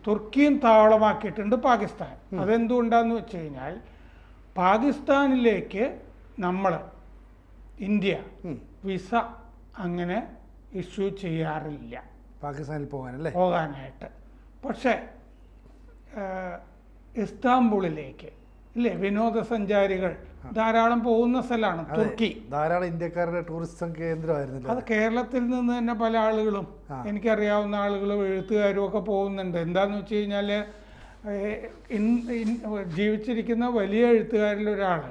തുർക്കിയും താവളമാക്കിയിട്ടുണ്ട് പാകിസ്ഥാൻ. അതെന്തുകൊണ്ടാന്ന് വെച്ച് കഴിഞ്ഞാൽ പാകിസ്ഥാനിലേക്ക് നമ്മൾ ഇന്ത്യ വിസ അങ്ങനെ ഇഷ്യൂ ചെയ്യാറില്ല പാകിസ്ഥാനിൽ പോകാനായിട്ട്. പക്ഷേ ഇസ്താംബുളിലേക്ക് ഇല്ലേ വിനോദസഞ്ചാരികൾ ധാരാളം പോകുന്ന സ്ഥലമാണ് തുർക്കി. ധാരാളം ഇന്ത്യക്കാരുടെ ടൂറിസം കേന്ദ്രമായിരുന്നു. അത് കേരളത്തിൽ നിന്ന് തന്നെ പല ആളുകളും എനിക്കറിയാവുന്ന ആളുകളും എഴുത്തുകാരും ഒക്കെ പോകുന്നുണ്ട്. എന്താന്ന് വെച്ച് കഴിഞ്ഞാൽ ജീവിച്ചിരിക്കുന്ന വലിയ എഴുത്തുകാരിൽ ഒരാൾ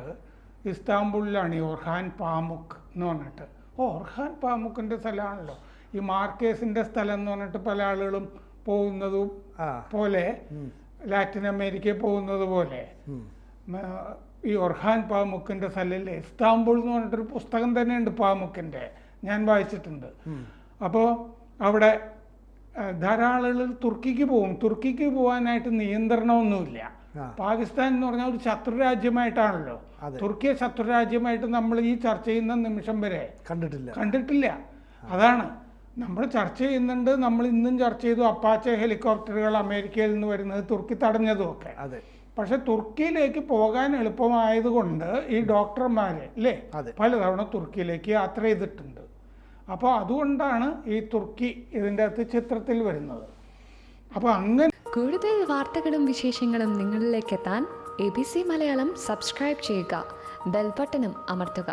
ഇസ്താംബുളിലാണ്, ഈ ഒർഹാൻ പാമുക്ക് എന്ന് പറഞ്ഞിട്ട്. ഒർഹാൻ പാമുക്കിൻ്റെ സ്ഥലമാണല്ലോ ഈ മാർക്കേസിൻ്റെ സ്ഥലം എന്ന് പറഞ്ഞിട്ട് പല ആളുകളും പോകുന്നതും പോലെ, ലാറ്റിൻ അമേരിക്കയിൽ പോകുന്നത് പോലെ ഈ ഒർഹാൻ പാമുക്കിൻ്റെ സ്ഥലമില്ലേ ഇസ്താംബുൾ എന്ന് പറഞ്ഞിട്ടൊരു പുസ്തകം തന്നെയുണ്ട് പാമുക്കിൻ്റെ, ഞാൻ വായിച്ചിട്ടുണ്ട്. അപ്പോൾ അവിടെ ധാരാളം ആളുകൾ തുർക്കിക്ക് പോകും. തുർക്കിക്ക് പോകാനായിട്ട് നിയന്ത്രണമൊന്നുമില്ല. പാകിസ്ഥാൻ എന്ന് പറഞ്ഞാൽ ഒരു ശത്രുരാജ്യമായിട്ടാണല്ലോ. തുർക്കിയെ ശത്രുരാജ്യമായിട്ട് നമ്മൾ ഈ ചർച്ച ചെയ്യുന്ന നിമിഷം വരെ കണ്ടിട്ടില്ല. അതാണ് നമ്മൾ ചർച്ച ചെയ്യുന്നുണ്ട്. നമ്മൾ ഇന്നും ചർച്ച ചെയ്തു അപ്പാച്ചെ ഹെലികോപ്റ്ററുകൾ അമേരിക്കയിൽ നിന്ന് വരുന്നത് തുർക്കി തടഞ്ഞതുമൊക്കെ. പക്ഷെ തുർക്കിയിലേക്ക് പോകാൻ എളുപ്പമായതുകൊണ്ട് ഈ ഡോക്ടർമാരെ അല്ലേ പലതവണ തുർക്കിയിലേക്ക് യാത്ര ചെയ്തിട്ടുണ്ട്. അപ്പോൾ അതുകൊണ്ടാണ് ഈ തുർക്കി ഇതിൻ്റെ അകത്ത് ചിത്രത്തിൽ വരുന്നത്. അപ്പോൾ അങ്ങനെ കൂടുതൽ വാർത്തകളും വിശേഷങ്ങളും നിങ്ങളിലേക്ക് എത്താൻ ABC മലയാളം സബ്സ്ക്രൈബ് ചെയ്യുക, ബെൽ ബട്ടണും അമർത്തുക.